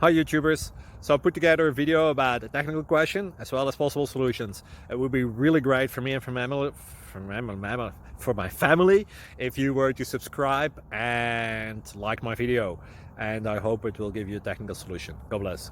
Hi YouTubers! So I put together a video about a technical question as well as possible solutions. It would be really great for me and for my family if you were to subscribe and like my video, and I hope it will give you a technical solution. God bless.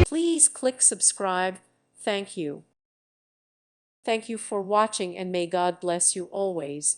Please click subscribe. Thank you. Thank you for watching, and may God bless you always.